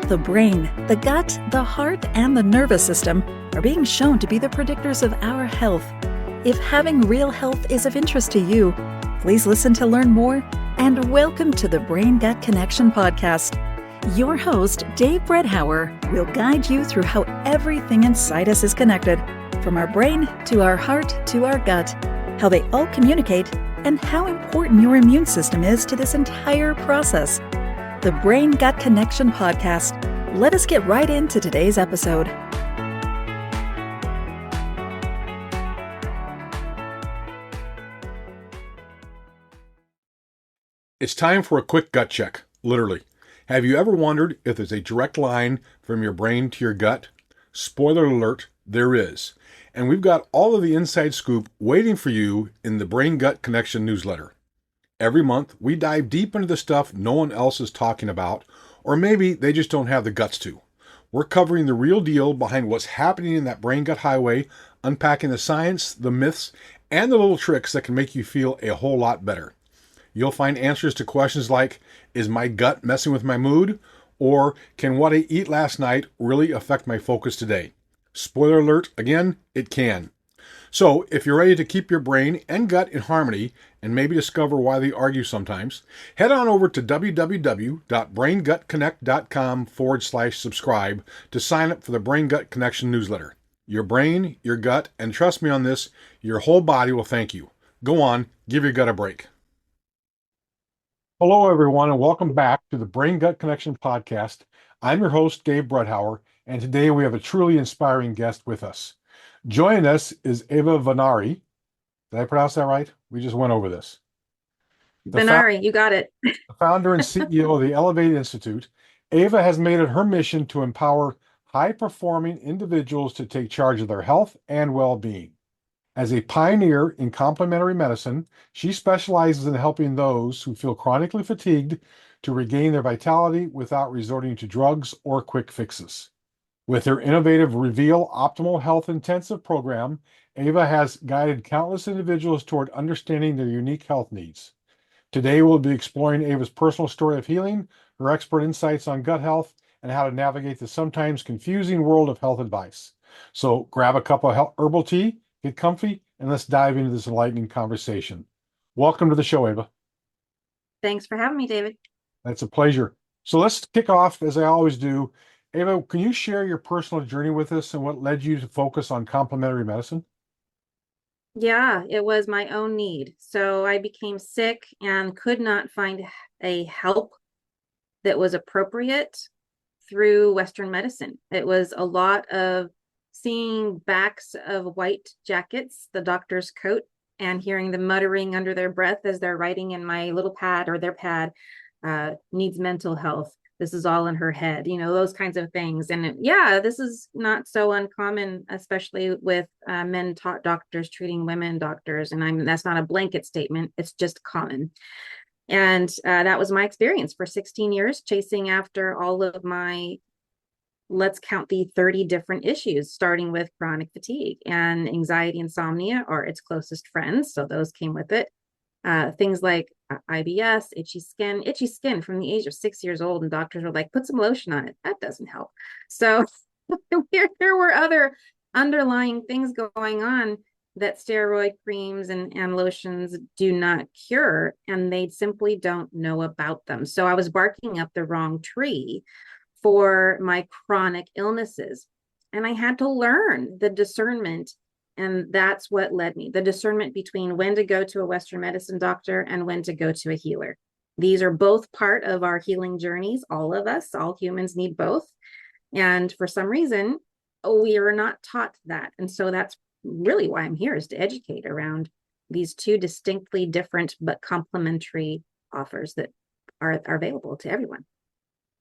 The brain, the gut, the heart, and the nervous system are being shown to be the predictors of our health. If having real health is of interest to you, please listen to learn more, and welcome to the Brain Gut Connection podcast. Your host, Dave Bredhauer, will guide you through how everything inside us is connected, from our brain to our heart to our gut, how they all communicate, and how important your immune system is to this entire process. The Brain Gut Connection podcast. Let us get right into today's episode. It's time for a quick gut check, literally. Have you ever wondered if there's a direct line from your brain to your gut? Spoiler alert, there is. And we've got all of the inside scoop waiting for you in the Brain Gut Connection newsletter. Every month, we dive deep into the stuff no one else is talking about, or maybe they just don't have the guts to. We're covering the real deal behind what's happening in that brain-gut highway, unpacking the science, the myths, and the little tricks that can make you feel a whole lot better. You'll find answers to questions like, is my gut messing with my mood? Or can what I eat last night really affect my focus today? Spoiler alert, again, it can. So if you're ready to keep your brain and gut in harmony and maybe discover why they argue sometimes, head on over to www.braingutconnect.com/subscribe to sign up for the Brain Gut Connection newsletter. Your brain, your gut, and trust me on this, your whole body will thank you. Go on, give your gut a break. Hello, everyone, and welcome back to the Brain Gut Connection podcast. I'm your host, Dave Bredhauer, and today we have a truly inspiring guest with us. Joining us is Eva Vennari. Did I pronounce that right? We just went over this. Vennari, you got it. The founder and CEO of the Elevate Institute. Eva has made it her mission to empower high-performing individuals to take charge of their health and well-being. As a pioneer in complementary medicine, she specializes in helping those who feel chronically fatigued to regain their vitality without resorting to drugs or quick fixes. With her innovative Reveal Optimal Health Intensive program, Eva has guided countless individuals toward understanding their unique health needs. Today, we'll be exploring Eva's personal story of healing, her expert insights on gut health, and how to navigate the sometimes confusing world of health advice. So grab a cup of herbal tea, get comfy, and let's dive into this enlightening conversation. Welcome to the show, Eva. Thanks for having me, David. It's a pleasure. So let's kick off, as I always do. Eva, can you share your personal journey with us and what led you to focus on complementary medicine? Yeah, it was my own need. So I became sick and could not find a help that was appropriate through Western medicine. It was a lot of seeing backs of white jackets, the doctor's coat, and hearing them muttering under their breath as they're writing in my little pad or their pad, needs mental health. This is all in her head, those kinds of things. And this is not so uncommon, especially with men taught doctors treating women doctors. And that's not a blanket statement. It's just common. And that was my experience for 16 years, chasing after all of my, let's count the 30 different issues, starting with chronic fatigue and anxiety, insomnia are its closest friends. So those came with it. Things like IBS, itchy skin from the age of 6 years old. And doctors were like, put some lotion on it. That doesn't help. So there were other underlying things going on that steroid creams and lotions do not cure, and they simply don't know about them. So I was barking up the wrong tree for my chronic illnesses. And I had to learn the discernment. And that's what led me, the discernment between when to go to a Western medicine doctor and when to go to a healer. These are both part of our healing journeys. All of us, all humans need both. And for some reason, we are not taught that. And so that's really why I'm here, is to educate around these two distinctly different but complementary offers that are available to everyone.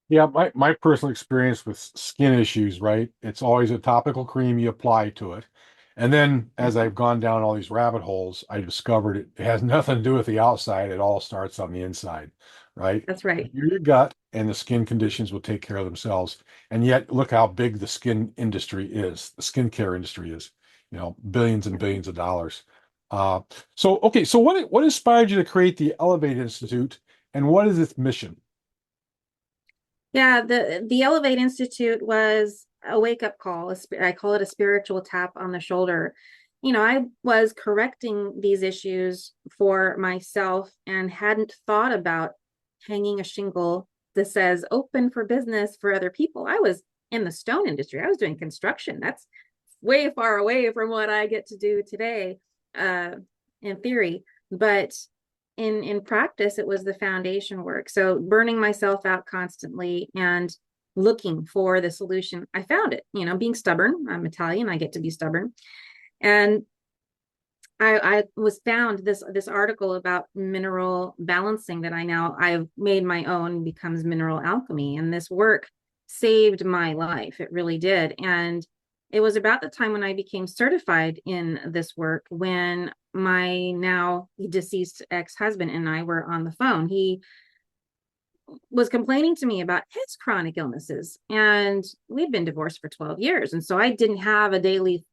Yeah, my personal experience with skin issues, right? It's always a topical cream you apply to it. And then as I've gone down all these rabbit holes, I discovered it has nothing to do with the outside. It all starts on the inside, right? That's right. Your gut and the skin conditions will take care of themselves. And yet look how big the skin industry is. The skincare industry is, billions and billions of dollars. So what inspired you to create the Elevate Institute, and what is its mission? Yeah, the Elevate Institute was a wake-up call. I call it a spiritual tap on the shoulder. I was correcting these issues for myself and hadn't thought about hanging a shingle that says open for business for other people. I was in the stone industry. I was doing construction. That's way far away from what I get to do today, uh, in theory. But in practice, it was the foundation work. So burning myself out constantly and looking for the solution. I found it, being stubborn. I'm Italian, I get to be stubborn. And I was found this article about mineral balancing that I've made my own, becomes mineral alchemy. And this work saved my life. It really did. And it was about the time when I became certified in this work when my now deceased ex-husband and I were on the phone. He was complaining to me about his chronic illnesses, and we'd been divorced for 12 years. And so I didn't have a daily,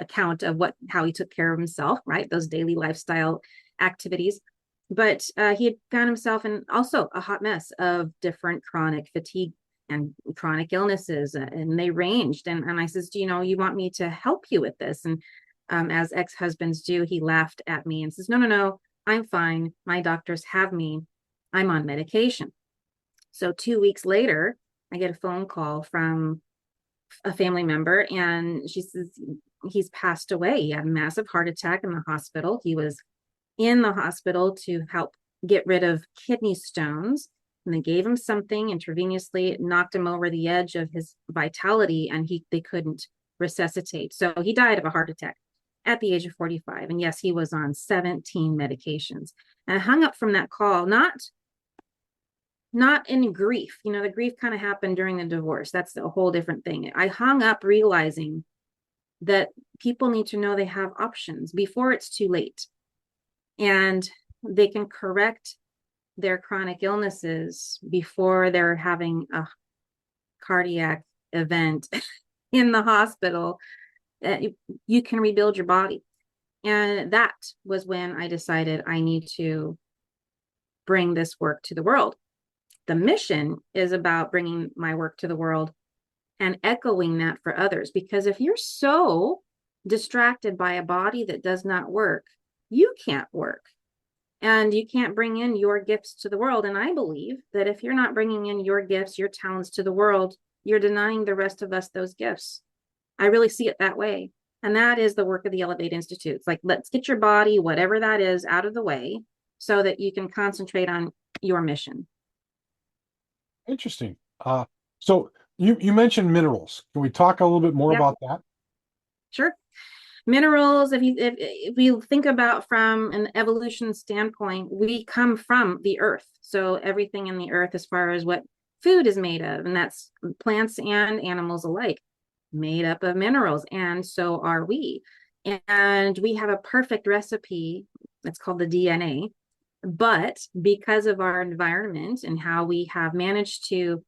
account of how he took care of himself, right? Those daily lifestyle activities. But he had found himself in also a hot mess of different chronic fatigue and chronic illnesses, and they ranged. And I says, you want me to help you with this? And as ex-husbands do, he laughed at me and says, no, I'm fine. My doctors have me. I'm on medication. So 2 weeks later, I get a phone call from a family member, and she says, he's passed away. He had a massive heart attack in the hospital. He was in the hospital to help get rid of kidney stones. And they gave him something intravenously, it knocked him over the edge of his vitality, and they couldn't resuscitate. So he died of a heart attack at the age of 45. And yes, he was on 17 medications. And I hung up from that call, not in grief. The grief kind of happened during the divorce. That's a whole different thing. I hung up realizing that people need to know they have options before it's too late. And they can correct their chronic illnesses before they're having a cardiac event in the hospital. You can rebuild your body. And that was when I decided I need to bring this work to the world. The mission is about bringing my work to the world and echoing that for others. Because if you're so distracted by a body that does not work, you can't work. And you can't bring in your gifts to the world. And I believe that if you're not bringing in your gifts, your talents to the world, you're denying the rest of us those gifts. I really see it that way. And that is the work of the Elevate Institute. It's like, let's get your body, whatever that is, out of the way so that you can concentrate on your mission. Interesting. So you mentioned minerals. Can we talk a little bit more about that? Sure. Minerals, if you think about from an evolution standpoint, we come from the earth. So everything in the earth, as far as what food is made of, and that's plants and animals alike, made up of minerals. And so are we. And we have a perfect recipe. It's called the DNA. But because of our environment and how we have managed to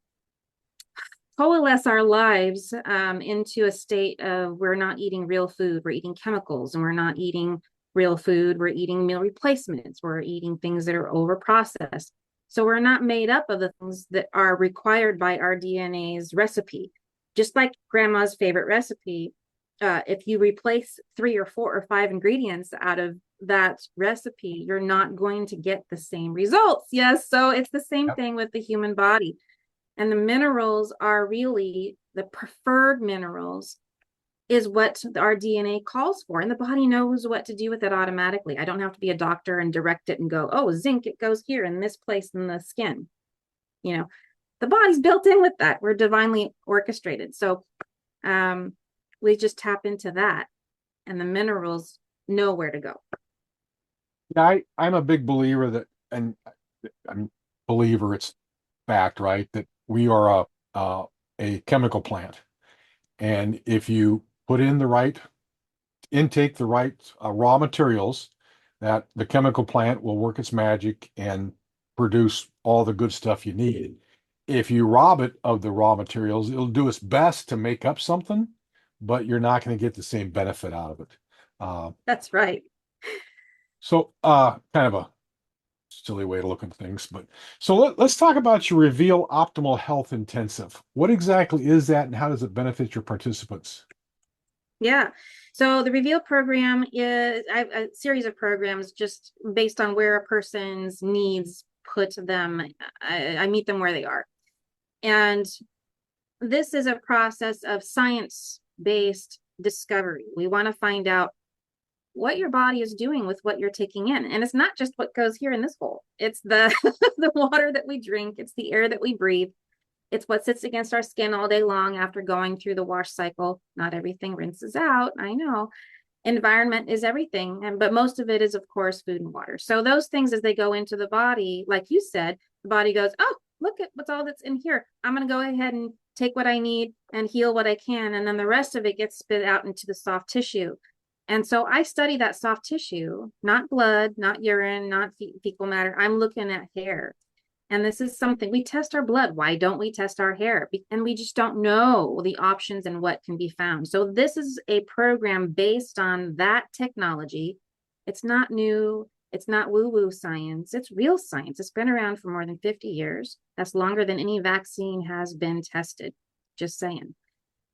coalesce our lives into a state of, we're not eating real food, we're eating chemicals, and we're not eating real food, we're eating meal replacements, we're eating things that are over processed. So we're not made up of the things that are required by our DNA's recipe. Just like grandma's favorite recipe, if you replace 3 or 4 or 5 ingredients out of that recipe, you're not going to get the same results. Yes, so it's the same thing with the human body. And the minerals are really the preferred minerals, is what our DNA calls for. And the body knows what to do with it automatically. I don't have to be a doctor and direct it and go, oh, zinc, it goes here in this place in the skin. The body's built in with that. We're divinely orchestrated. So we just tap into that, and the minerals know where to go. Yeah, I'm a big believer that, and I'm believer it's fact, right, that we are a chemical plant, and if you put in the right intake, the right raw materials, that the chemical plant will work its magic and produce all the good stuff you need. If you rob it of the raw materials, it'll do its best to make up something, but you're not going to get the same benefit out of it. That's right. So kind of a silly way to look at things. But so let's talk about your Reveal Optimal Health Intensive. What exactly is that, and how does it benefit your participants? Yeah. So the Reveal program is a series of programs just based on where a person's needs put them. I meet them where they are. And this is a process of science-based discovery. We want to find out what your body is doing with what you're taking in. And it's not just what goes here in this hole. It's the the water that we drink, it's the air that we breathe. It's what sits against our skin all day long after going through the wash cycle. Not everything rinses out, I know. Environment is everything, but most of it is, of course, food and water. So those things, as they go into the body, like you said, the body goes, oh, look at what's all that's in here. I'm going to go ahead and take what I need and heal what I can. And then the rest of it gets spit out into the soft tissue. And so I study that soft tissue, not blood, not urine, not fecal matter. I'm looking at hair. And this is something we test our blood. Why don't we test our hair? And we just don't know the options and what can be found. So this is a program based on that technology. It's not new. It's not woo-woo science. It's real science. It's been around for more than 50 years. That's longer than any vaccine has been tested. Just saying.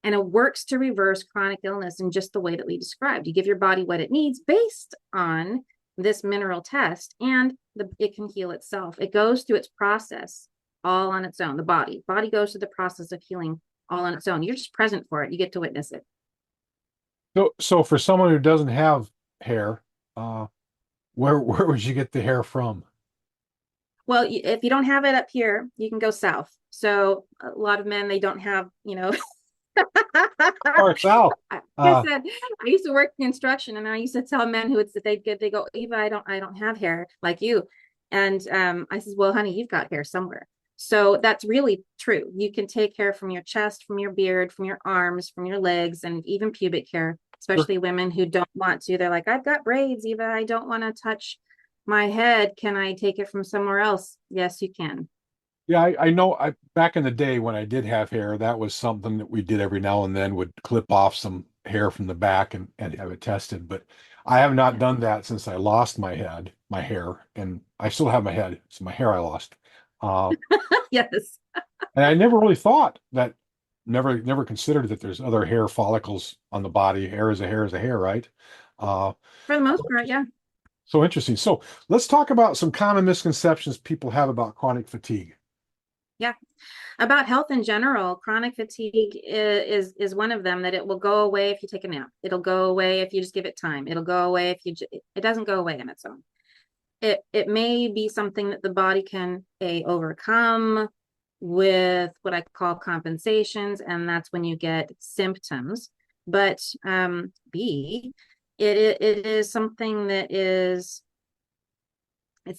And it works to reverse chronic illness in just the way that we described. You give your body what it needs based on this mineral test, and it can heal itself. It goes through its process all on its own. The body goes through the process of healing all on its own. You're just present for it. You get to witness it. So for someone who doesn't have hair, where would you get the hair from? Well, if you don't have it up here, you can go south. So a lot of men, they don't have, Or south. Like I said, I used to work in construction, and I used to tell men who would they go, Eva, I don't have hair like you. And I says, well, honey, you've got hair somewhere. So that's really true. You can take hair from your chest, from your beard, from your arms, from your legs, and even pubic hair, Sure. especially women who don't want to. They're like, I've got braids, Eva, I don't want to touch my head. Can I take it from somewhere else? Yes, you can. Yeah, I know. Back in the day when I did have hair, that was something that we did every now and then. Would clip off some hair from the back and have it tested. But I have not Yeah. done that since I lost my hair, and I still have my head. It's my hair I lost. Uh, Yes. and I never really thought that. Never considered that there's other hair follicles on the body. Hair is a hair is a hair, right? Uh, For the most part, yeah. so interesting. So let's talk about some common misconceptions people have about chronic fatigue. Yeah. About health in general, chronic fatigue is one of them, that it will go away if you take a nap. It'll go away if you just give it time. It'll go away if it doesn't go away on its own. It may be something that the body can overcome with what I call compensations, and that's when you get symptoms. But B, it is something that it's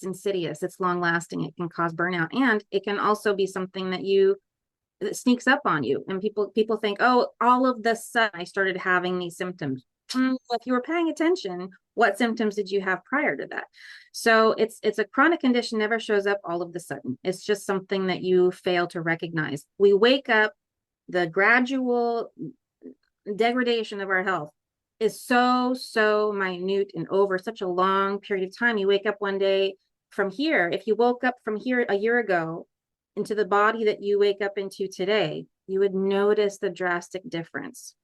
insidious, it's long lasting, it can cause burnout, and it can also be something that sneaks up on you. And people think, oh, all of the sudden I started having these symptoms. If you were paying attention, what symptoms did you have prior to that? So it's a chronic condition, never shows up all of the sudden. It's just something that you fail to recognize. We wake up, the gradual degradation of our health is so minute, and over such a long period of time. You wake up one day from here. If you woke up from here a year ago into the body that you wake up into today, you would notice the drastic difference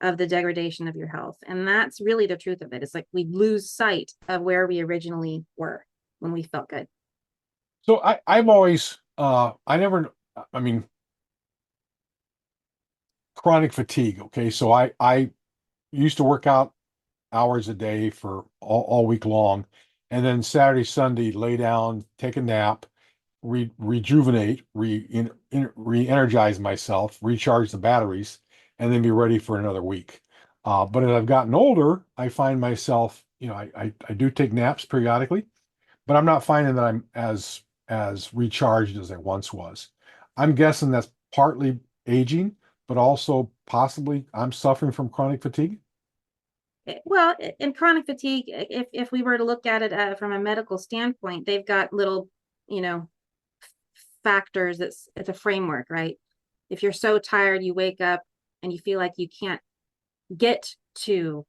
of the degradation of your health. And that's really the truth of it. It's like we lose sight of where we originally were when we felt good. So I've always I never I mean chronic fatigue. Okay, so I used to work out hours a day for all week long, and then Saturday, Sunday, lay down, take a nap, rejuvenate, re-energize myself, recharge the batteries, and then be ready for another week. But as I've gotten older, I find myself, I do take naps periodically, but I'm not finding that I'm as recharged as I once was. I'm guessing that's partly aging, but also possibly I'm suffering from chronic fatigue. Well, in chronic fatigue, if we were to look at it from a medical standpoint, they've got little, factors. It's a framework, right? If you're so tired, you wake up and you feel like you can't get to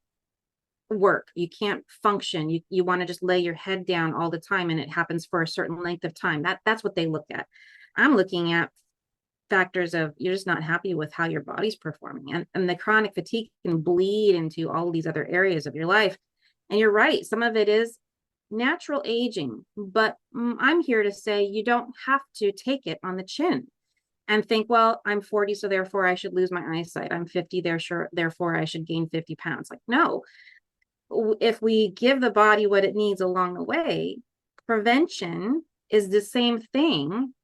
work. You can't function. You want to just lay your head down all the time, and it happens for a certain length of time. That's what they look at. I'm looking at factors of you're just not happy with how your body's performing, and the chronic fatigue can bleed into all these other areas of your life. And you're right, some of it is natural aging, but I'm here to say you don't have to take it on the chin and think, well, I'm 40, so therefore I should lose my eyesight. I'm 50, therefore I should gain 50 pounds. Like, no, if we give the body what it needs along the way, prevention is the same thing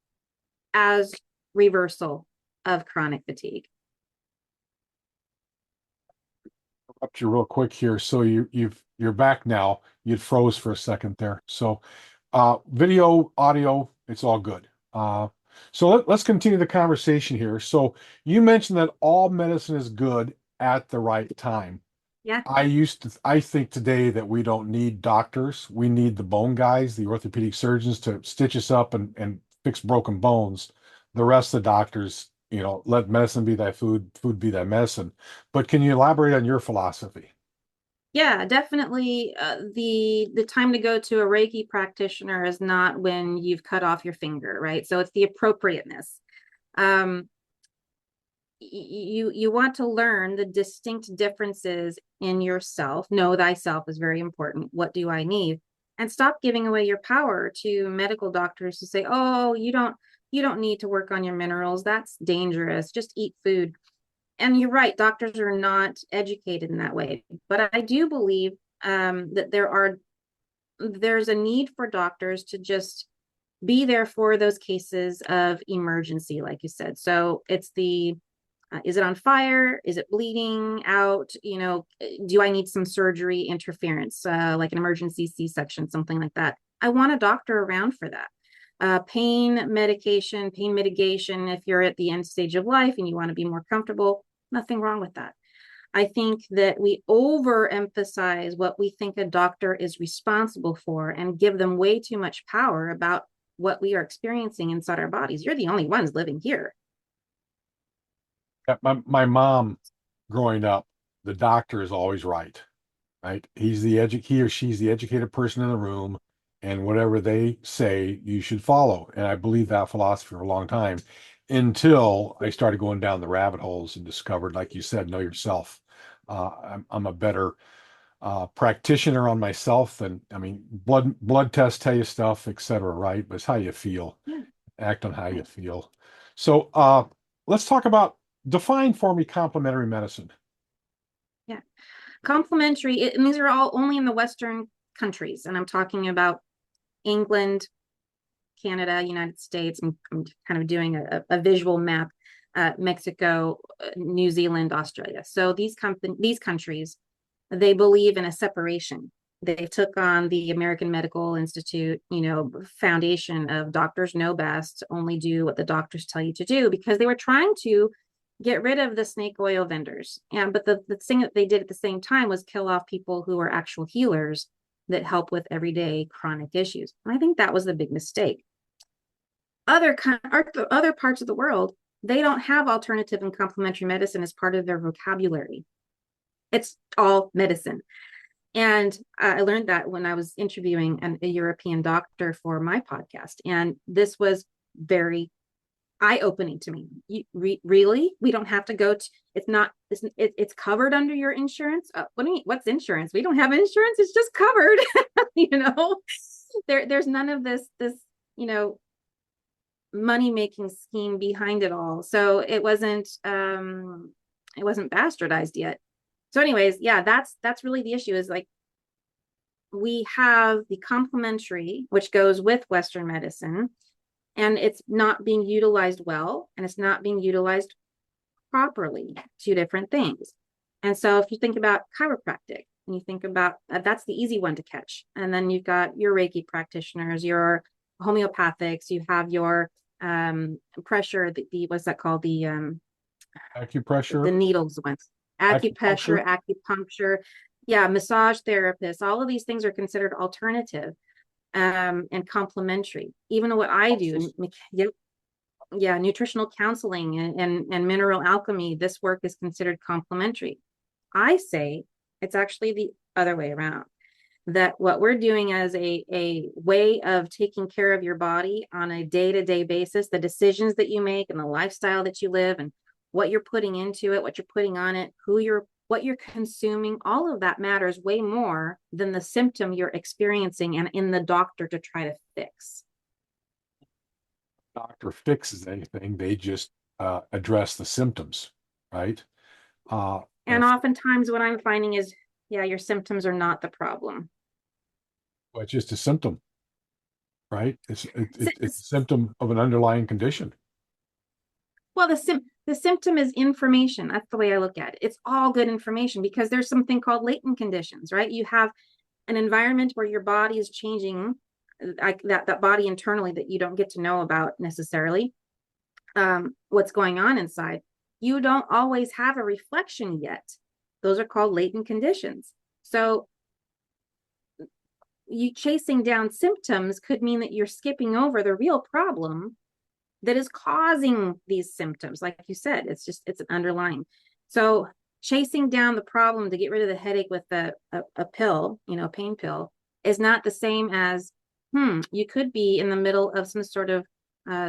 as reversal of chronic fatigue. Interrupt you real quick here. So you're back now. You froze for a second there. So video, audio, it's all good. So let's continue the conversation here. So you mentioned that all medicine is good at the right time. Yeah. I think today that we don't need doctors. We need the bone guys, the orthopedic surgeons to stitch us up and fix broken bones. The rest of the doctors, let medicine be thy food, food be thy medicine. But can you elaborate on your philosophy? Yeah, definitely. The time to go to a Reiki practitioner is not when you've cut off your finger, right? So it's the appropriateness. You want to learn the distinct differences in yourself. Know thyself is very important. What do I need? And stop giving away your power to medical doctors who say, oh, you don't need to work on your minerals. That's dangerous. Just eat food. And you're right, doctors are not educated in that way. But I do believe that there's a need for doctors to just be there for those cases of emergency, like you said. So it's is it on fire? Is it bleeding out? Do I need some surgery interference, like an emergency C-section, something like that? I want a doctor around for that. Pain medication, pain mitigation, if you're at the end stage of life and you want to be more comfortable, nothing wrong with that. I think that we overemphasize what we think a doctor is responsible for and give them way too much power about what we are experiencing inside our bodies. You're the only ones living here. Yeah, my mom growing up, the doctor is always right, right? He or she's the educated person in the room, and whatever they say, you should follow. And I believe that philosophy for a long time until I started going down the rabbit holes and discovered, like you said, know yourself. I'm a better practitioner on myself than, I mean, blood tests tell you stuff, etc., right? But it's how you feel. Yeah. Act on how you feel. So let's talk about define for me complementary medicine. Yeah. Complementary, and these are all only in the Western countries. And I'm talking about England, Canada, United States. I'm kind of doing a visual map. Mexico, New Zealand, Australia. So these countries, they believe in a separation. They took on the American Medical Institute, foundation of doctors know best, only do what the doctors tell you to do, because they were trying to get rid of the snake oil vendors. But the thing that they did at the same time was kill off people who were actual healers that help with everyday chronic issues. And I think that was the big mistake. Other parts of the world, they don't have alternative and complementary medicine as part of their vocabulary. It's all medicine. And I learned that when I was interviewing a European doctor for my podcast. And this was very eye-opening to me. Really? We don't have to go to, it's covered under your insurance? What do you mean? What's insurance? We don't have insurance. It's just covered. There's none of this, money-making scheme behind it all. So it wasn't bastardized yet. So anyways, yeah, that's really the issue, is like, we have the complementary, which goes with Western medicine, and it's not being utilized well, and it's not being utilized properly. Two different things. And so if you think about chiropractic, and you think about that's the easy one to catch, and then you've got your Reiki practitioners, your homeopathics, you have your pressure, what's that called, the Acupressure, the needles ones, acupuncture, yeah, massage therapists. All of these things are considered alternative and complementary. Even what I do, yeah, nutritional counseling and mineral alchemy, this work is considered complementary. I say it's actually the other way around. That what we're doing as a way of taking care of your body on a day-to-day basis, the decisions that you make and the lifestyle that you live and what you're putting into it, what you're putting on it, what you're consuming, all of that matters way more than the symptom you're experiencing and in the doctor to try to fix. Doctor fixes anything, they just address the symptoms, right? And oftentimes what I'm finding is, yeah, your symptoms are not the problem. Well, it's just a symptom, right? It's a symptom of an underlying condition. Well, the symptom is information. That's the way I look at it. It's all good information because there's something called latent conditions, right? You have an environment where your body is changing, like that body internally that you don't get to know about necessarily, what's going on inside. You don't always have a reflection yet. Those are called latent conditions. So you chasing down symptoms could mean that you're skipping over the real problem that is causing these symptoms. Like you said, it's an underlying. So chasing down the problem to get rid of the headache with a pill, a pain pill, is not the same as, you could be in the middle of some sort of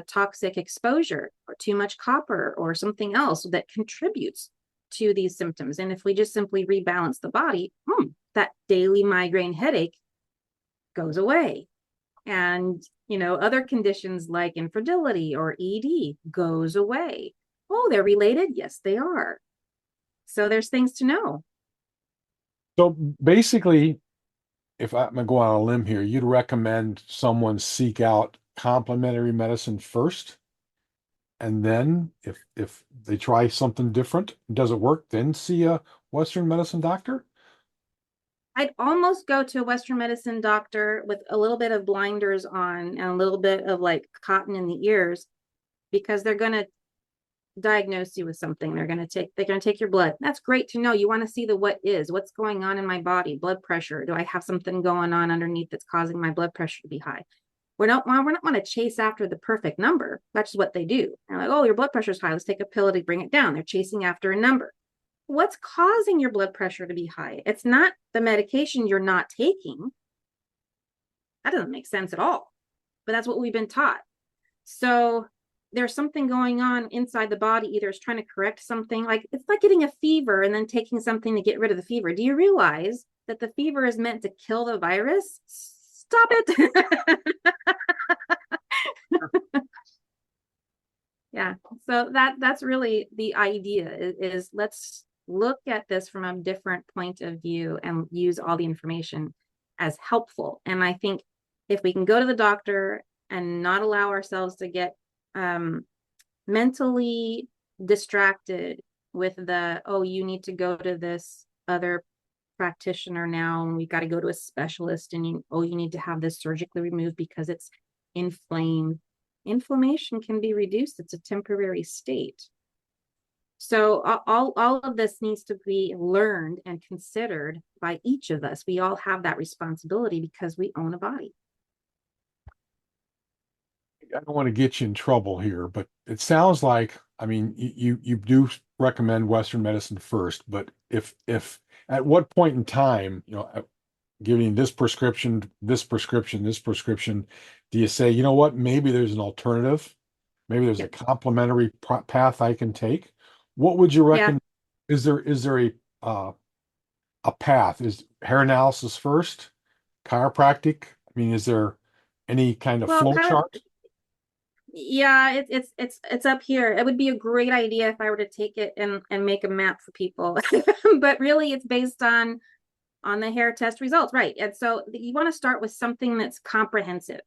toxic exposure or too much copper or something else that contributes to these symptoms. And if we just simply rebalance the body, that daily migraine headache goes away. And, other conditions like infertility or ED goes away. Oh, they're related? Yes, they are. So there's things to know. So basically, if I'm going to go on a limb here, you'd recommend someone seek out complementary medicine first, and then if they try something different, doesn't work, then see a Western medicine doctor? I'd almost go to a Western medicine doctor with a little bit of blinders on and a little bit of like cotton in the ears, because they're going to diagnose you with something. They're going to take your blood. That's great to know. You want to see what's going on in my body, blood pressure. Do I have something going on underneath that's causing my blood pressure to be high? We're not want to chase after the perfect number. That's what they do. They're like, oh, your blood pressure is high. Let's take a pill to bring it down. They're chasing after a number. What's causing your blood pressure to be high? It's not the medication you're not taking. That doesn't make sense at all. But that's what we've been taught. So there's something going on inside the body. Either it's trying to correct something. Like it's like getting a fever and then taking something to get rid of the fever. Do you realize that the fever is meant to kill the virus? Stop it. Yeah. So that's really the idea is let's look at this from a different point of view and use all the information as helpful. And I think if we can go to the doctor and not allow ourselves to get mentally distracted with you need to go to this other practitioner now, and we've got to go to a specialist, and you need to have this surgically removed because it's inflamed. Inflammation can be reduced. It's a temporary state. So all of this needs to be learned and considered by each of us. We all have that responsibility because we own a body. I don't want to get you in trouble here, but it sounds like, I mean, you do recommend Western medicine first, but if at what point in time, giving this prescription, this prescription, this prescription, do you say, you know what, maybe there's an alternative, maybe there's a complementary path I can take? What would you recommend? Yeah. Is there a path? Is hair analysis first, chiropractic? I mean, is there any kind of flow chart? Yeah, it's up here. It would be a great idea if I were to take it and make a map for people. But really it's based on the hair test results, right? And so you want to start with something that's comprehensive.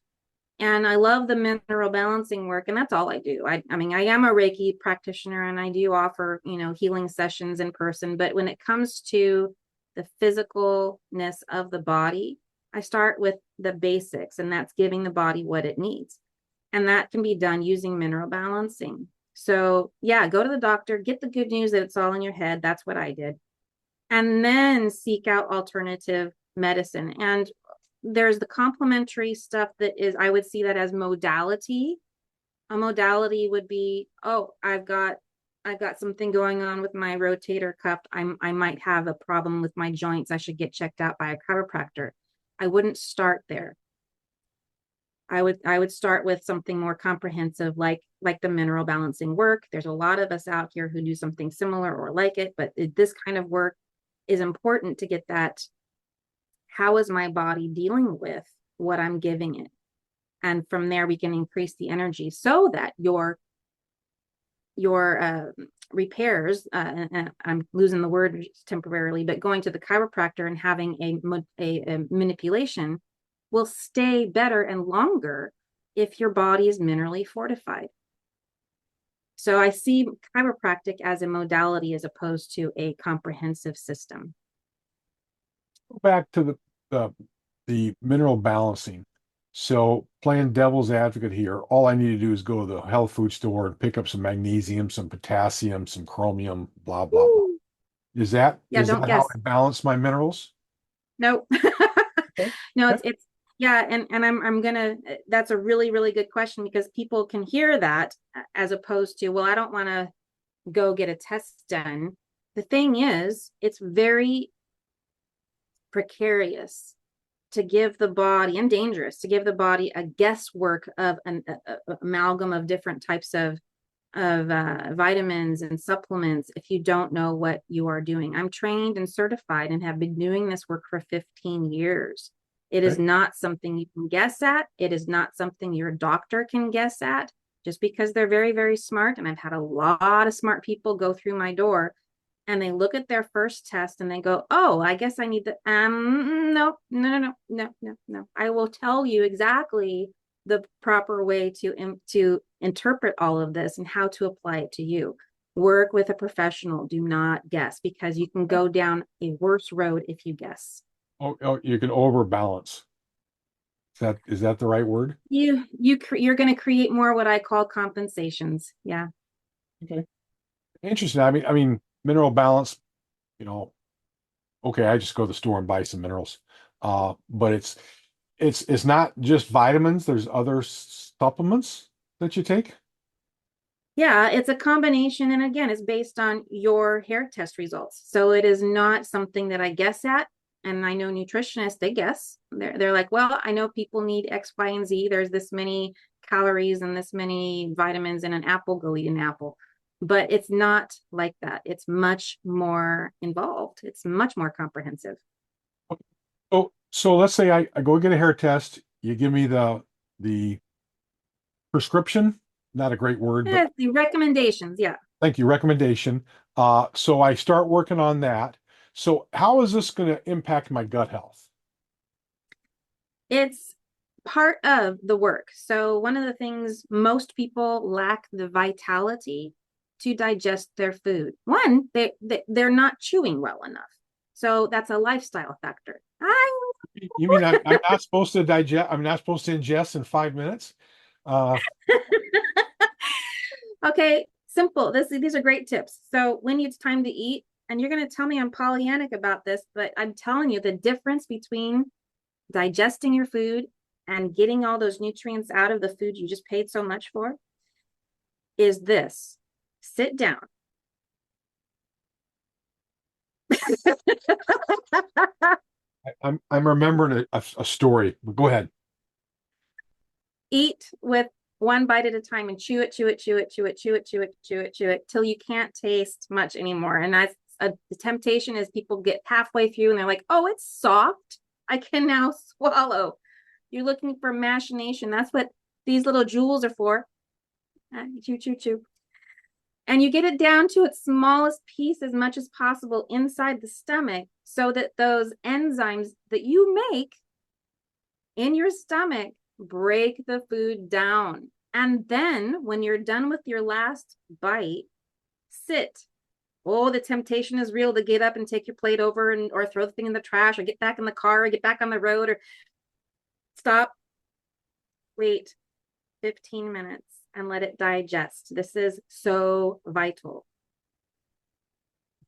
And I love the mineral balancing work, and that's all I do. I mean, I am a Reiki practitioner, and I do offer, healing sessions in person. But when it comes to the physicalness of the body, I start with the basics, and that's giving the body what it needs. And that can be done using mineral balancing. So yeah, go to the doctor, get the good news that it's all in your head. That's what I did. And then seek out alternative medicine. And there's the complementary stuff that is, I would see that as modality. A modality would be, I've got I've got something going on with my rotator cuff. I might have a problem with my joints. I should get checked out by a chiropractor. I wouldn't start there. I would start with something more comprehensive, like the mineral balancing work. There's a lot of us out here who do something similar or like it, but this kind of work is important to get that. How is my body dealing with what I'm giving it? And from there, we can increase the energy so that your repairs, and I'm losing the word temporarily, but going to the chiropractor and having a manipulation will stay better and longer if your body is minerally fortified. So I see chiropractic as a modality as opposed to a comprehensive system. Go back to the mineral balancing. So playing devil's advocate here, all I need to do is go to the health food store and pick up some magnesium, some potassium, some chromium, blah, blah, blah. Ooh. Is that Yeah, is don't that how guess. I balance my minerals? Nope. Okay. No, Okay. it's yeah, and I'm gonna, that's a really, really good question because people can hear that as opposed to, well, I don't want to go get a test done. The thing is, it's very precarious to give the body, and dangerous to give the body a guesswork of an amalgam of different types of vitamins and supplements if you don't know what you are doing. I'm trained and certified and have been doing this work for 15 years. It is Okay. not something you can guess at. It is not something your doctor can guess at just because they're very, very smart. And I've had a lot of smart people go through my door and they look at their first test and they go, oh, I guess I need the, no, no, no, no, no, no, no. I will tell you exactly the proper way to interpret all of this and how to apply it to you. Work with a professional. Do not guess because you can go down a worse road if you guess. Oh, you can overbalance. Is that the right word? You're going to create more what I call compensations. Yeah. Okay. Interesting. I mean, mineral balance, you know, okay, I just go to the store and buy some minerals. But it's not just vitamins, there's other supplements that you take. Yeah, it's a combination. And again, it's based on your hair test results. So it is not something that I guess at. And I know nutritionists, they guess. They're like, well, I know people need X, Y, and Z. There's this many calories and this many vitamins in an apple, go eat an apple. But it's not like that. It's much more involved. It's much more comprehensive. Oh, so let's say I go get a hair test, you give me the prescription, not a great word, but Yeah, the recommendations, yeah. thank you, recommendation. So I start working on that. So how is this going to impact my gut health? It's part of the work. So one of the things, most people lack the vitality to digest their food. One, they're not chewing well enough. So that's a lifestyle factor. You mean I'm not supposed to digest, I'm not supposed to ingest in 5 minutes? Uh, Okay, simple. These are great tips. So when it's time to eat, and you're going to tell me I'm Pollyannic about this, but I'm telling you the difference between digesting your food and getting all those nutrients out of the food you just paid so much for is this. Sit down. I'm remembering a story. Go ahead. Eat with one bite at a time and chew it, chew it, chew it, chew it, chew it, chew it, chew it, chew it, till you can't taste much anymore. And that's the temptation is people get halfway through and they're like, oh, it's soft. I can now swallow. You're looking for machination. That's what these little jewels are for. Chew, chew, chew. And you get it down to its smallest piece as much as possible inside the stomach so that those enzymes that you make in your stomach break the food down. And then when you're done with your last bite, sit. Oh, the temptation is real to get up and take your plate over and or throw the thing in the trash or get back in the car or get back on the road or stop. Wait 15 minutes and let it digest. This is so vital.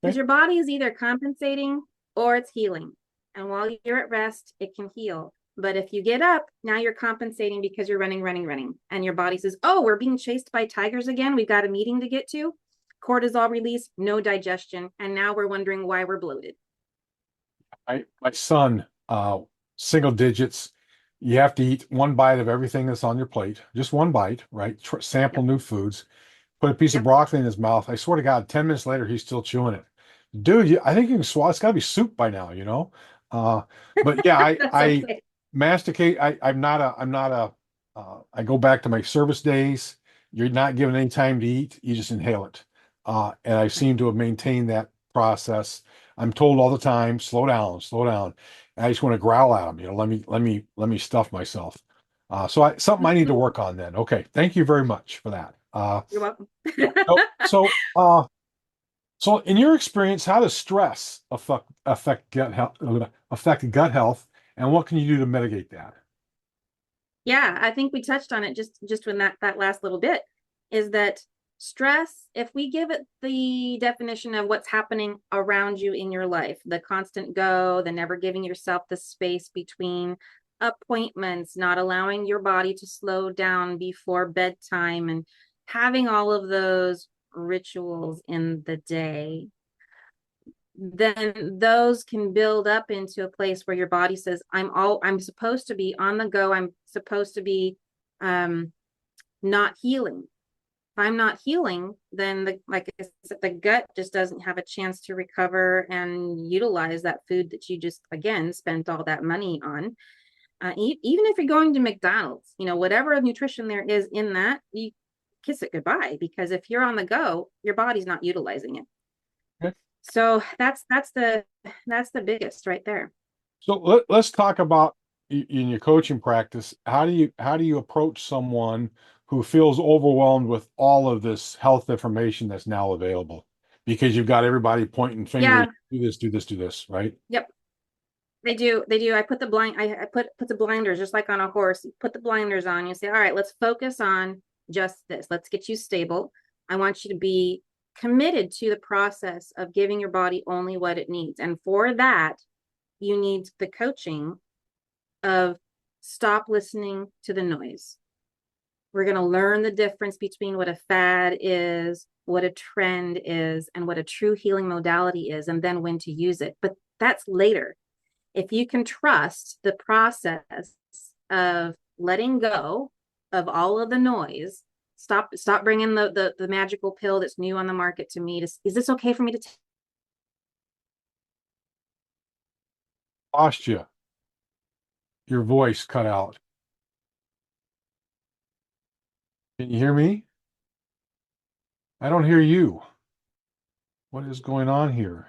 Because Okay. your body is either compensating or it's healing. And while you're at rest, it can heal. But if you get up, now you're compensating because you're running. And your body says, oh, we're being chased by tigers again. We've got a meeting to get to. cortisol release, no digestion, and now we're wondering why we're bloated. My son, single digits. You have to eat one bite of everything that's on your plate, just one bite, right? Sample Yep. new foods. Put a piece of Yep. broccoli in his mouth. I swear to God, 10 minutes later, he's still chewing it. Dude, I think you can swallow. It's got to be soup by now, you know? Uh, but yeah, That's I okay. masticate. I'm not I go back to my service days. You're not given any time to eat. You just inhale it. And I seem to have maintained that process. I'm told all the time, slow down, slow down. And I just want to growl at them, you know, let me stuff myself. Something I need to work on then. Okay. Thank you very much for that. You're welcome. So, so, uh, so in your experience, how does stress affect gut health, and what can you do to mitigate that? Yeah, I think we touched on it just when that last little bit is that stress, if we give it the definition of what's happening around you in your life, the constant go, the never giving yourself the space between appointments, not allowing your body to slow down before bedtime, and having all of those rituals in the day, then those can build up into a place where your body says, I'm supposed to be on the go. I'm supposed to be not healing. If I'm not healing, then like I said, the gut just doesn't have a chance to recover and utilize that food that you just, again, spent all that money on. Even if you're going to McDonald's, you know, whatever nutrition there is in that, you kiss it goodbye, because if you're on the go, your body's not utilizing it. Okay. So that's the biggest right there. So let's talk about in your coaching practice, how do you approach someone who feels overwhelmed with all of this health information that's now available? Because you've got everybody pointing fingers, Yeah. do this, do this, do this, right? Yep. They do. I put the blinders, just like on a horse. You put the blinders on. You say, all right, let's focus on just this. Let's get you stable. I want you to be committed to the process of giving your body only what it needs. And for that, you need the coaching of stop listening to the noise. We're going to learn the difference between what a fad is, what a trend is, and what a true healing modality is, and then when to use it. But that's later. If you can trust the process of letting go of all of the noise, stop bringing the magical pill that's new on the market to me. Is this okay for me to take? Lost you. Your voice cut out. Can you hear me? I don't hear you. What is going on here?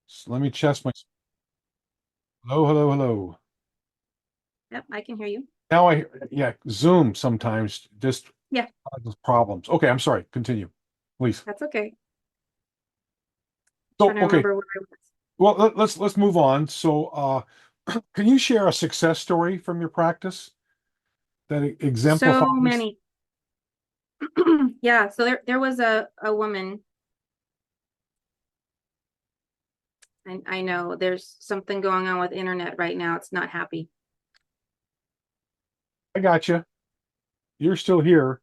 So let me test my. Hello, hello, hello. Yep, I can hear you. Now yeah, Zoom sometimes just Yeah, causes problems. Okay, I'm sorry. Continue, please. that's okay. So, Trying to okay, remember where I was. well, let's move on. So, can you share a success story from your practice that So exemplifies? many. Yeah, so there was a woman. I know there's something going on with internet right now. It's not happy. I got you. You're still here,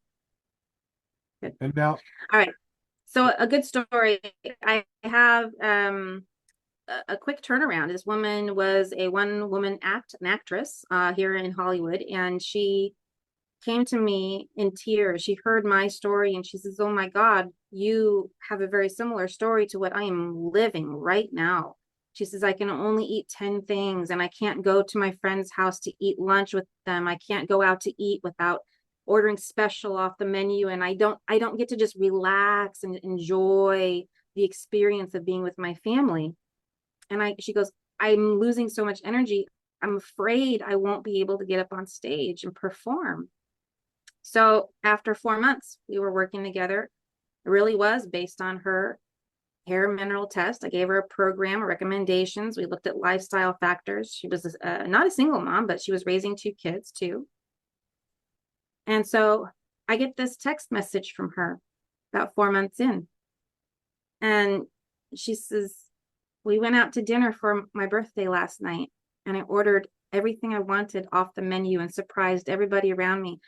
Good. and now All right. So a good story. I have a quick turnaround. This woman was a one-woman an actress here in Hollywood, and she came to me in tears. She heard my story and she says, "Oh my God, you have a very similar story to what I am living right now." She says, "I can only eat 10 things and I can't go to my friend's house to eat lunch with them. I can't go out to eat without ordering special off the menu, and I don't get to just relax and enjoy the experience of being with my family." And she goes, "I'm losing so much energy. I'm afraid I won't be able to get up on stage and perform." So after 4 months, we were working together. It really was based on her hair mineral test. I gave her a program, recommendations. We looked at lifestyle factors. She was not a single mom, but she was raising 2 kids too. And so I get this text message from her about 4 months in. And she says, "We went out to dinner for my birthday last night, and I ordered everything I wanted off the menu and surprised everybody around me.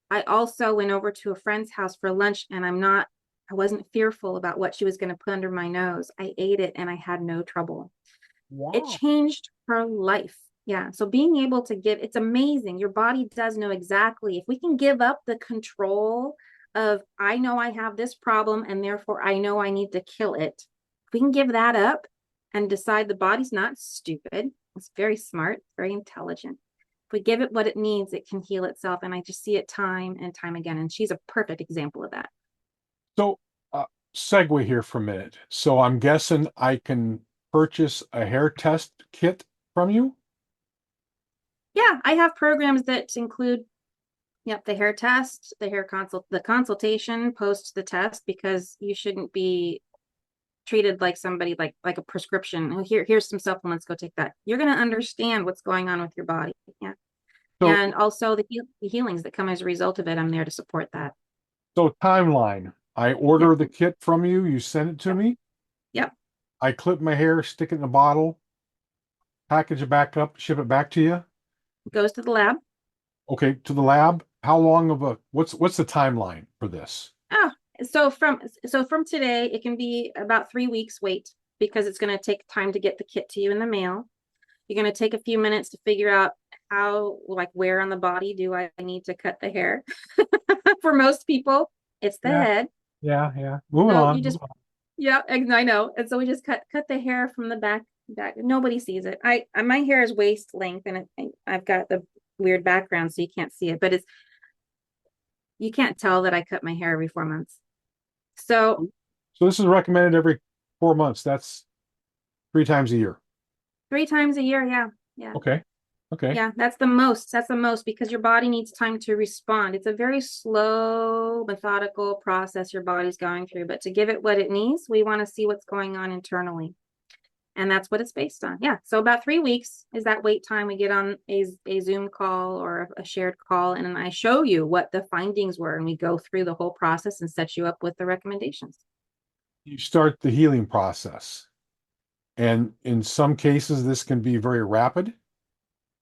I also went over to a friend's house for lunch, and I'm not I wasn't fearful about what she was going to put under my nose. I ate it and I had no trouble. It Wow. changed her life. Yeah. So being able to give, it's amazing. Your body does know exactly. If we can give up the control of, I know I have this problem and therefore I know I need to kill it. If we can give that up and decide the body's not stupid, it's very smart, very intelligent. If we give it what it needs, it can heal itself. And I just see it time and time again. And she's a perfect example of that. So, segue here for a minute. So I'm guessing I can purchase a hair test kit from you? Yeah, I have programs that include, yep, the hair test, the consultation post the test, because you shouldn't be treated like somebody like a prescription. Oh, here's some supplements, go take that. You're going to understand what's going on with your body. Yeah. So, And also the healings that come as a result of it. I'm there to support that. so timeline. I Yep. order the kit from you, you send it to Yep. me, Yep. I clip my hair, stick it in a bottle, package it back up, ship it back to you. Goes to the lab. Okay, to the lab. How long of a what's the timeline for this? Oh, so from today, it can be about 3 weeks wait, because it's going to take time to get the kit to you in the mail. You're going to take a few minutes to figure out how, like, where on the body do I need to cut the hair? For most people, it's the Yeah, head. yeah. Moving So on. you just, yeah, I know. And so we just cut the hair from the back. Nobody sees it. My hair is waist length, and I've got the weird background, so you can't see it, but you can't tell that I cut my hair every 4 months. So So this is recommended every 4 months. That's 3 times a year. 3 times a year, yeah. Yeah. Okay. Okay. Yeah, that's the most. That's the most, because your body needs time to respond. It's a very slow, methodical process your body's going through. But to give it what it needs, we want to see what's going on internally. And that's what it's based on. Yeah. So about 3 weeks is that wait time. We get on a Zoom call or a shared call, and then I show you what the findings were, and we go through the whole process and set you up with the recommendations. You start the healing process. And in some cases, this can be very rapid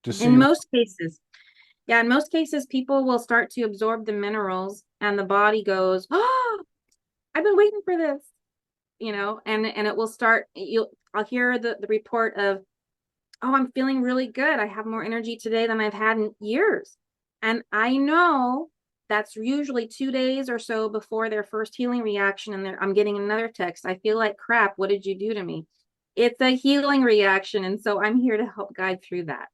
to In see. most cases, yeah, in most cases, people will start to absorb the minerals, and the body goes, "Oh, I've been waiting for this," and it will start. I'll hear the report of, "Oh, I'm feeling really good. I have more energy today than I've had in years." And I know that's usually 2 days or so before their first healing reaction. And I'm getting another text. "I feel like crap. What did you do to me?" It's a healing reaction. And so I'm here to help guide through that.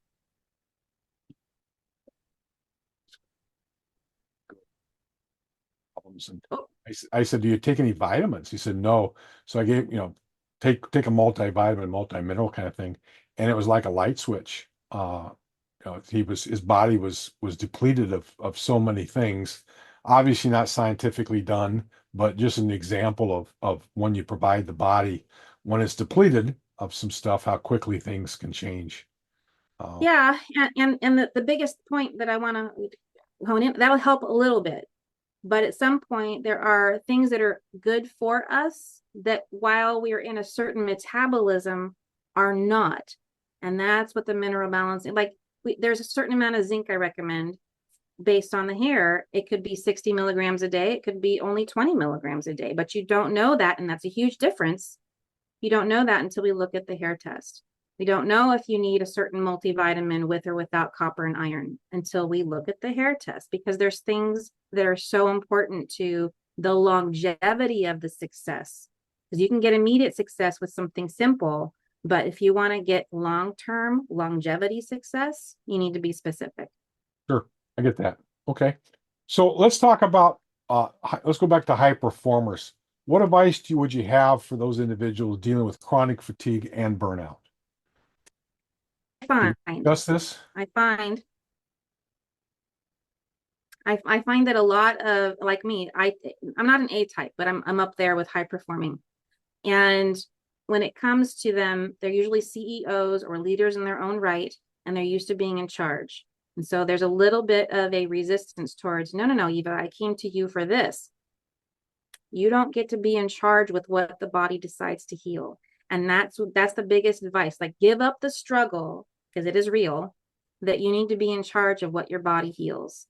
Problems. And Oh, I said, "Do you take any vitamins?" He said, "No." So I gave, take a multivitamin, multi-mineral kind of thing, and it was like a light switch. His body was depleted of so many things. Obviously not scientifically done, but just an example of when you provide the body when it's depleted of some stuff, how quickly things can change. Uh, yeah. And the biggest point that I want to hone in, that'll help a little bit. But at some point, there are things that are good for us that, while we are in a certain metabolism, are not. And that's what the mineral balance, like, there's a certain amount of zinc I recommend based on the hair. It could be 60 milligrams a day. It could be only 20 milligrams a day, but you don't know that. And that's a huge difference. You don't know that until we look at the hair test. We don't know if you need a certain multivitamin with or without copper and iron until we look at the hair test, because there's things that are so important to the longevity of the success. Because you can get immediate success with something simple, but if you want to get long-term longevity success, you need to be specific. sure, I get that. Okay. So let's talk about let's go back to high performers. What advice would you have for those individuals dealing with chronic fatigue and burnout? I Can you find, discuss this? I find I find that a lot of, like me, I'm not an A type, but I'm up there with high performing. And when it comes to them, they're usually CEOs or leaders in their own right, and they're used to being in charge. And so there's a little bit of a resistance towards, no, no, no, Eva, I came to you for this. You don't get to be in charge with what the body decides to heal. And that's the biggest advice. Like, give up the struggle, because it is real, that you need to be in charge of what your body heals.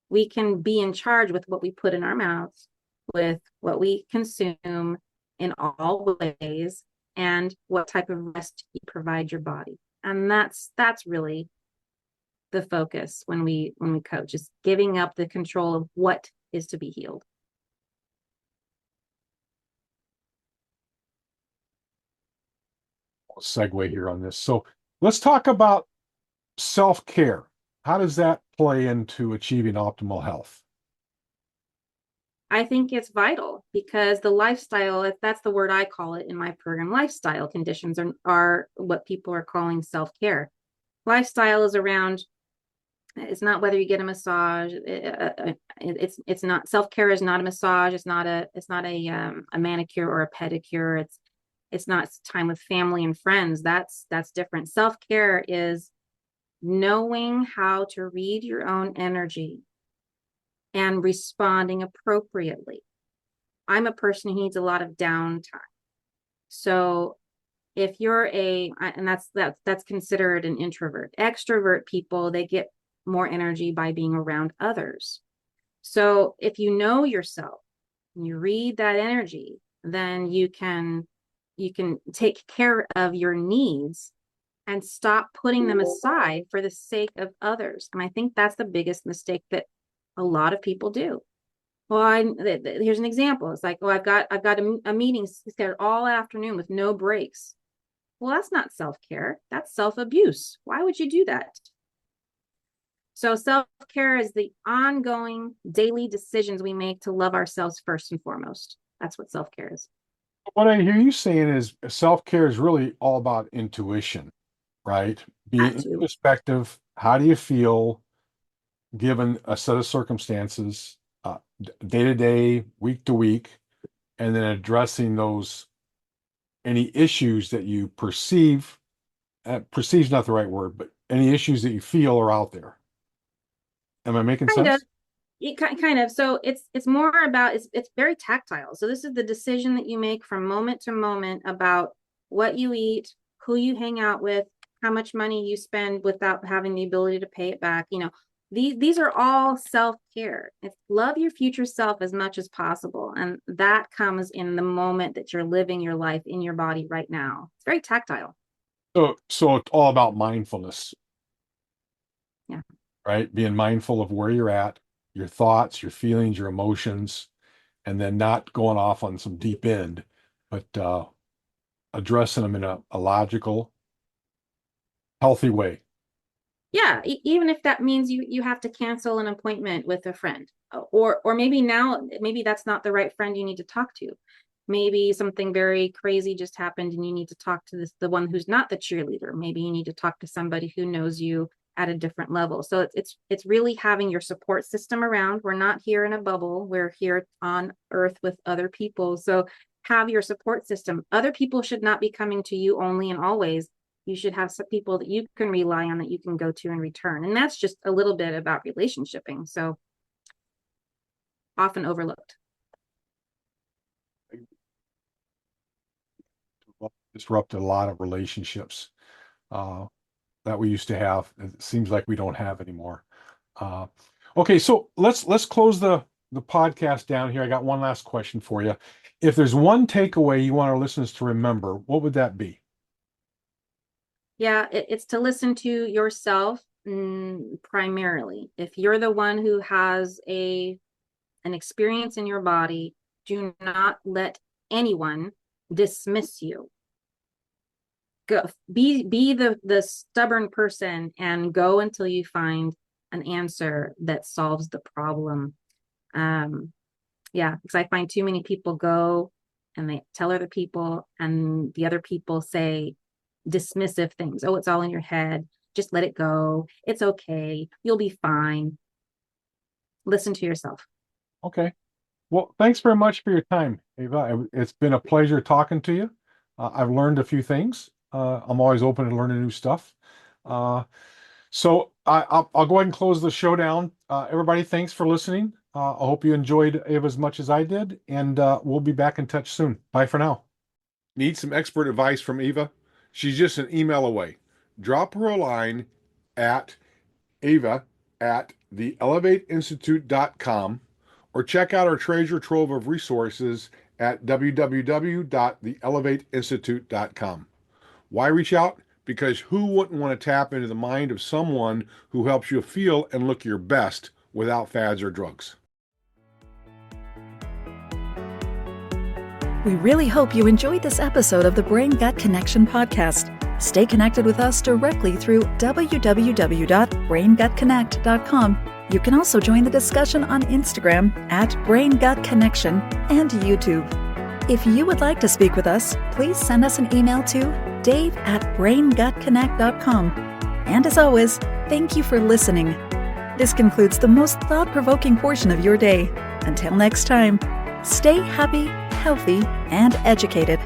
We can be in charge with what we put in our mouths. with what we consume in all ways and what type of rest you provide your body. And that's really the focus when we coach, is giving up the control of what is to be healed. I'll segue here on this. So let's talk about self-care. How does that play into achieving optimal health? I think it's vital because the lifestyle, if that's the word I call it in my program, lifestyle conditions are what people are calling self-care. Lifestyle is around, it's not whether you get a massage. It's not, self-care is not a massage. It's not a manicure or a pedicure. It's not time with family and friends. That's different. Self-care is knowing how to read your own energy and responding appropriately. I'm a person who needs a lot of downtime. So if you're and that's considered an introvert. Extrovert people, they get more energy by being around others. So if you know yourself and you read that energy, then you can take care of your needs and stop putting them aside for the sake of others. And I think that's the biggest mistake that a lot of people do. Well, here's an example. It's like, oh, I've got a meeting scheduled all afternoon with no breaks. Well, that's not self-care. That's self-abuse. Why would you do that? So self-care is the ongoing daily decisions we make to love ourselves first and foremost. That's what self-care is. What I hear you saying is self-care is really all about intuition, right? Being That too. introspective. How do you feel given a set of circumstances, day to day, week to week, and then addressing those any issues that you perceive. Perceive's not the right word, but any issues that you feel are out there. Am I making Kind of. sense? Kind of. So it's more about, it's very tactile. So this is the decision that you make from moment to moment about what you eat, who you hang out with, how much money you spend without having the ability to pay it back. These are all self-care. It's love your future self as much as possible. And that comes in the moment that you're living your life in your body right now. It's very tactile. So it's all about mindfulness, Yeah. right? Being mindful of where you're at, your thoughts, your feelings, your emotions, and then not going off on some deep end, but addressing them in a logical, healthy way. Yeah, even if that means you have to cancel an appointment with a friend, or maybe that's not the right friend you need to talk to. Maybe something very crazy just happened and you need to talk to the one who's not the cheerleader. Maybe you need to talk to somebody who knows you at a different level. So it's really having your support system around. We're not here in a bubble. We're here on earth with other people. So have your support system. Other people should not be coming to you only and always. You should have some people that you can rely on, that you can go to in return. And that's just a little bit about relationshiping. So often overlooked. Disrupted a lot of relationships uh, that we used to have. It seems like we don't have anymore. Uh, okay, so let's close the podcast down here. I got one last question for you. If there's one takeaway you want our listeners to remember, what would that be? Yeah, it's to listen to yourself, primarily. If you're the one who has an experience in your body, do not let anyone dismiss you. Go be the stubborn person and go until you find an answer that solves the problem. Yeah, because I find too many people go and they tell other people, and the other people say dismissive things. Oh, it's all in your head. Just let it go. It's okay. You'll be fine. Listen to yourself. Okay. Well, thanks very much for your time, Eva. It's been a pleasure talking to you. I've learned a few things. I'm always open to learning new stuff. Uh, I'll go ahead and close the show down. Everybody, thanks for listening. I hope you enjoyed Eva as much as I did, and we'll be back in touch soon. Bye for now. Need some expert advice from Eva? She's just an email away. Drop her a line at Eva at theelevateinstitute.com, or check out our treasure trove of resources at www.theelevateinstitute.com. Why reach out? Because who wouldn't want to tap into the mind of someone who helps you feel and look your best without fads or drugs? We really hope you enjoyed this episode of the Brain Gut Connection podcast. Stay connected with us directly through www.braingutconnect.com. You can also join the discussion on Instagram at BrainGutConnection and YouTube. If you would like to speak with us, please send us an email to dave@braingutconnect.com. And as always, thank you for listening. This concludes the most thought-provoking portion of your day. Until next time, stay happy, healthy, and educated.